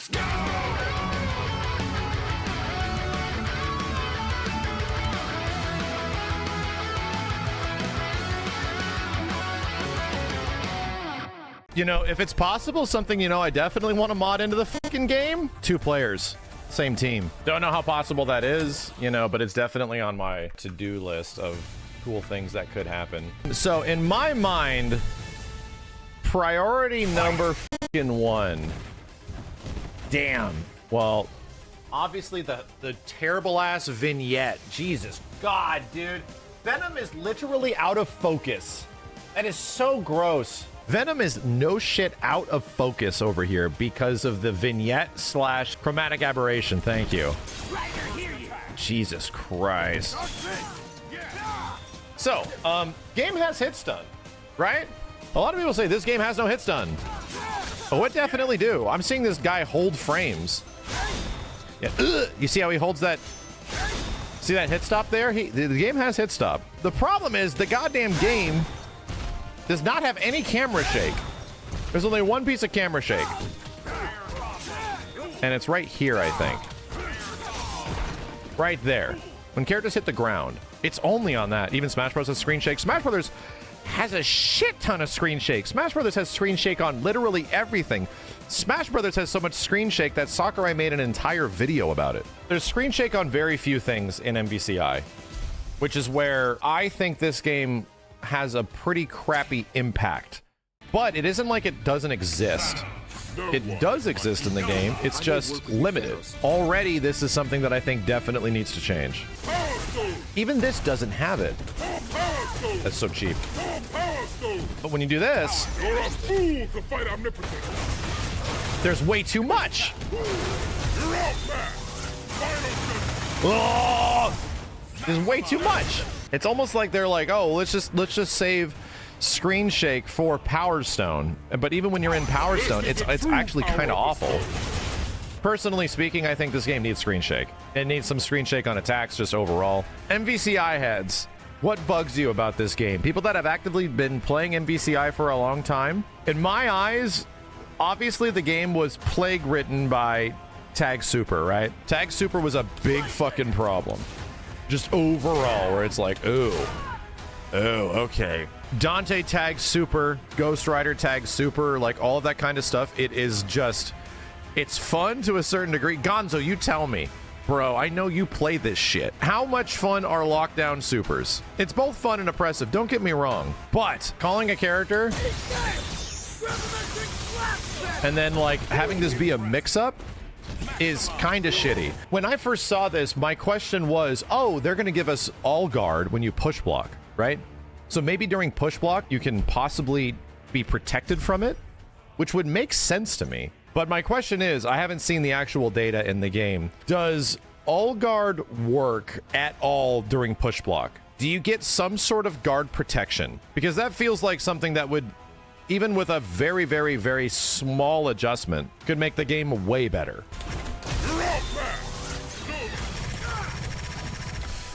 Let's go! You know, if it's possible, something, you know, I definitely want to mod into the fucking game. 2 players, same team. Don't know how possible that is, you know, but it's definitely on my to-do list of cool things that could happen. So in my mind, priority number fucking 1. Damn. Well, obviously the terrible ass vignette. Jesus God, dude. Venom is literally out of focus. That is so gross. Venom is no shit out of focus over here because of the vignette slash chromatic aberration. Thank you. Jesus Christ. So, game has hit stun, right? A lot of people say this game has no hit stun. Oh, it definitely do. I'm seeing this guy hold frames. Yeah, you see how he holds that? See that hit stop there? The game has hit stop. The problem is the goddamn game does not have any camera shake. There's only one piece of camera shake. And it's right here, I think. Right there. When characters hit the ground. It's only on that. Even Smash Bros. Has screen shake. Smash Brothers has a shit ton of screen shake. Smash Brothers has screen shake on literally everything. Smash Brothers has so much screen shake that Sakurai made an entire video about it. There's screen shake on very few things in MVCI, which is where I think this game has a pretty crappy impact. But it isn't like it doesn't exist. It does exist in the game, it's just limited. Already, this is something that I think definitely needs to change. Even this doesn't have it. That's so cheap. But when you do this, there's way too much. Oh, there's way too much. It's almost like they're like, oh, let's just save screen shake for Power Stone. But even when you're in Power Stone, it's actually kind of awful. Personally speaking, I think this game needs screen shake. It needs some screen shake on attacks just overall. MVCI heads, what bugs you about this game? People that have actively been playing MVCI for a long time. In my eyes, obviously the game was plague written by Tag Super, right? Tag Super was a big fucking problem. Just overall, where it's like, ooh, okay. Dante tags Super, Ghost Rider tags Super, like all of that kind of stuff. It is just, it's fun to a certain degree. Gonzo, you tell me. Bro, I know you play this shit. How much fun are lockdown supers? It's both fun and oppressive, don't get me wrong. But calling a character and then like having this be a mix-up is kind of shitty. When I first saw this, my question was, oh, they're gonna give us all guard when you push block, right? So maybe during push block, you can possibly be protected from it, which would make sense to me. But my question is, I haven't seen the actual data in the game. Does all guard work at all during push block? Do you get some sort of guard protection? Because that feels like something that would, even with a very, very, very small adjustment, could make the game way better.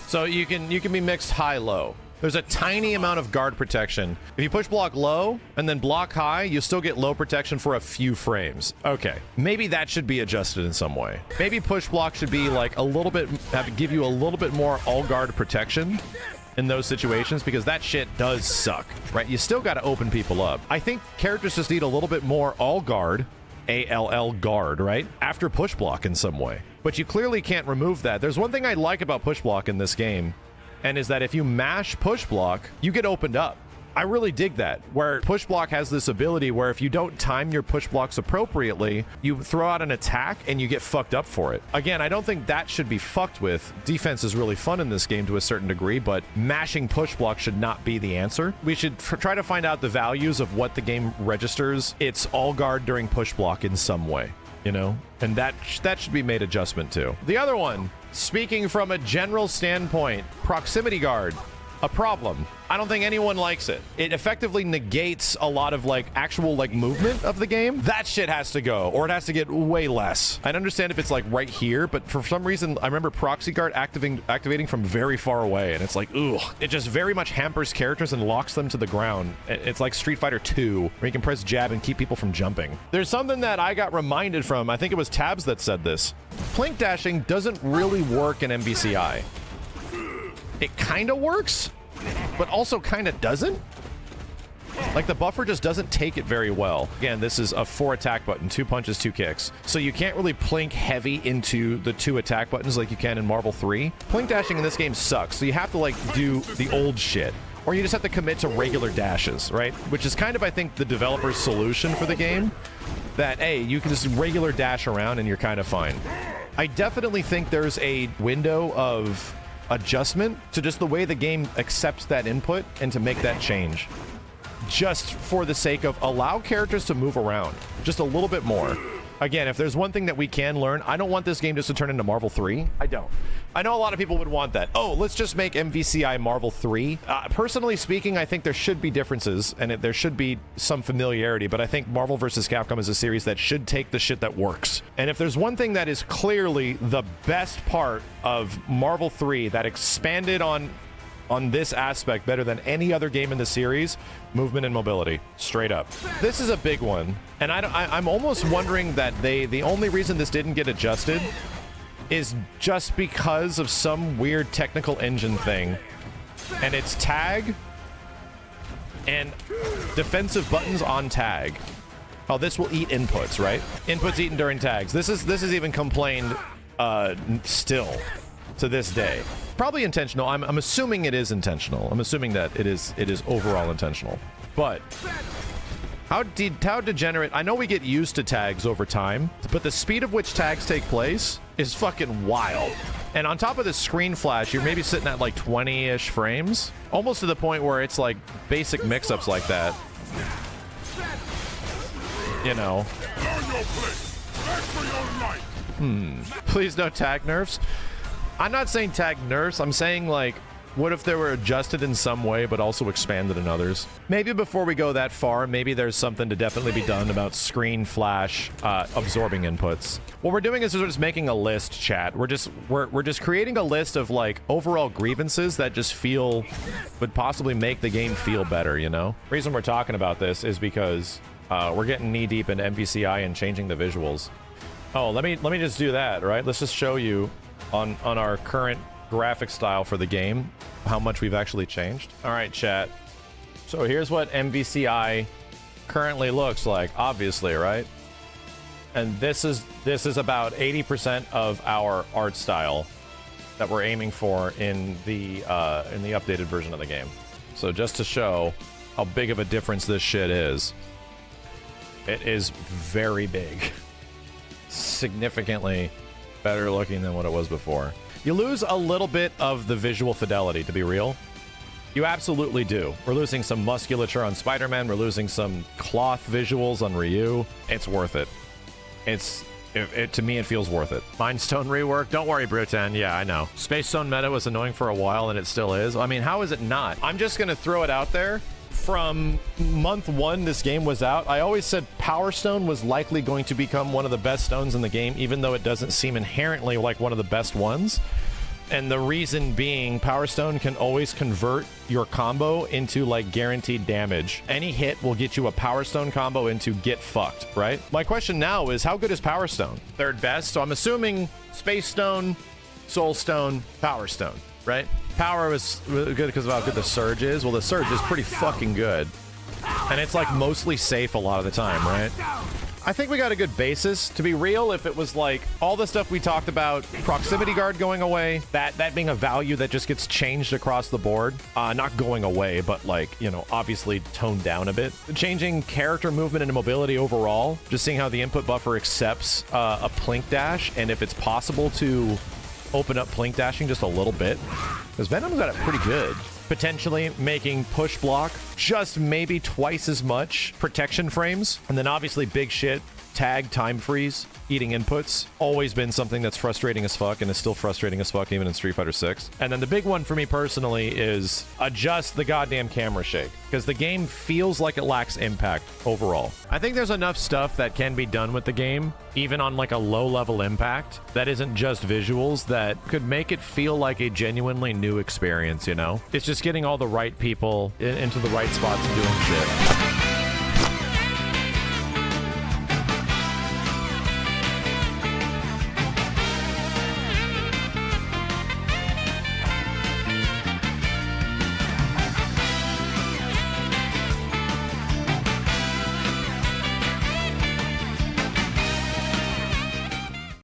So you can be mixed high-low. There's a tiny amount of guard protection. If you push block low and then block high, you still get low protection for a few frames. Okay, maybe that should be adjusted in some way. Maybe push block should be like a little bit, give you a little bit more all guard protection in those situations, because that shit does suck, right? You still got to open people up. I think characters just need a little bit more all guard, ALL guard, right? After push block in some way. But you clearly can't remove that. There's one thing I like about push block in this game, and is that if you mash push block, you get opened up. I really dig that, where push block has this ability where if you don't time your push blocks appropriately, you throw out an attack and you get fucked up for it. Again, I don't think that should be fucked with. Defense is really fun in this game to a certain degree, but mashing push block should not be the answer. We should try to find out the values of what the game registers. It's all guard during push block in some way, you know? And that should be made adjustment to. The other one, speaking from a general standpoint, proximity guard. a problem. I don't think anyone likes it. It effectively negates a lot of like actual like movement of the game. That shit has to go, or it has to get way less. I understand if it's like right here, but for some reason I remember proxy guard activating from very far away, and it's like, ugh. It just very much hampers characters and locks them to the ground. It's like Street Fighter 2, where you can press jab and keep people from jumping. There's something that I got reminded from, I think it was Tabs that said this. Plink dashing doesn't really work in MVCI. It kind of works, but also kind of doesn't. Like, the buffer just doesn't take it very well. Again, this is a 4 attack button, 2 punches, 2 kicks. So you can't really plink heavy into the 2 attack buttons like you can in Marvel 3. Plink dashing in this game sucks, so you have to like do the old shit. Or you just have to commit to regular dashes, right? Which is kind of, I think, the developer's solution for the game. That, hey, you can just regular dash around and you're kind of fine. I definitely think there's a window of adjustment to just the way the game accepts that input and to make that change. Just for the sake of allow characters to move around just a little bit more. Again, if there's one thing that we can learn, I don't want this game just to turn into Marvel 3. I don't. I know a lot of people would want that. Oh, let's just make MVCI Marvel 3. Personally speaking, I think there should be differences and there should be some familiarity, but I think Marvel vs. Capcom is a series that should take the shit that works. And if there's one thing that is clearly the best part of Marvel 3 that expanded on this aspect better than any other game in the series, movement and mobility, straight up. This is a big one, and I'm almost wondering that the only reason this didn't get adjusted is just because of some weird technical engine thing, and it's tag and defensive buttons on tag. Oh, this will eat inputs, right? Inputs eaten during tags. This is even complained still to this day. Probably intentional. I'm assuming it is intentional. I'm assuming that it is overall intentional. But how degenerate? I know we get used to tags over time, but the speed of which tags take place is fucking wild. And on top of the screen flash, you're maybe sitting at like 20-ish frames, almost to the point where it's like basic mix-ups like that. You know. Please no tag nerfs. I'm not saying tag nerfs. I'm saying, like, what if they were adjusted in some way but also expanded in others? Maybe before we go that far, maybe there's something to definitely be done about screen flash absorbing inputs. What we're doing is we're just making a list, chat. We're just creating a list of like overall grievances that just would possibly make the game feel better, you know? The reason we're talking about this is because we're getting knee deep into MVCI and changing the visuals. Oh, let me just do that, right? Let's just show you on our current graphic style for the game how much we've actually changed. All right, chat. So here's what MVCI currently looks like, obviously, right? And this is about 80% of our art style that we're aiming for in the updated version of the game. So just to show how big of a difference this shit is, it is very big. Significantly better looking than what it was before. You lose a little bit of the visual fidelity, to be real. You absolutely do. We're losing some musculature on Spider-Man. We're losing some cloth visuals on Ryu. It's worth it. To me, it feels worth it. Mind Stone rework? Don't worry, Brutan. Yeah, I know. Space Stone meta was annoying for a while, and it still is. I mean, how is it not? I'm just going to throw it out there. From month 1 this game was out, I always said Power Stone was likely going to become one of the best stones in the game, even though it doesn't seem inherently like one of the best ones. And the reason being, Power Stone can always convert your combo into like guaranteed damage. Any hit will get you a Power Stone combo into get fucked, right? My question now is, how good is Power Stone? Third best, so I'm assuming Space Stone, Soul Stone, Power Stone, right? Power was good because of how good the Surge is. Well, the Surge is pretty fucking good. And it's like mostly safe a lot of the time, right? I think we got a good basis. To be real, if it was like all the stuff we talked about, proximity guard going away, that being a value that just gets changed across the board, not going away, but like, you know, obviously toned down a bit. Changing character movement and mobility overall, just seeing how the input buffer accepts a plink dash, and if it's possible to open up plink dashing just a little bit, because Venom's got it pretty good. Potentially making push block just maybe twice as much protection frames, and then obviously big shit, tag time freeze. eating inputs. Always been something that's frustrating as fuck and is still frustrating as fuck even in Street Fighter 6. And then the big one for me personally is adjust the goddamn camera shake, because the game feels like it lacks impact overall. I think there's enough stuff that can be done with the game, even on like a low level impact, that isn't just visuals, that could make it feel like a genuinely new experience, you know? It's just getting all the right people into the right spots and doing shit.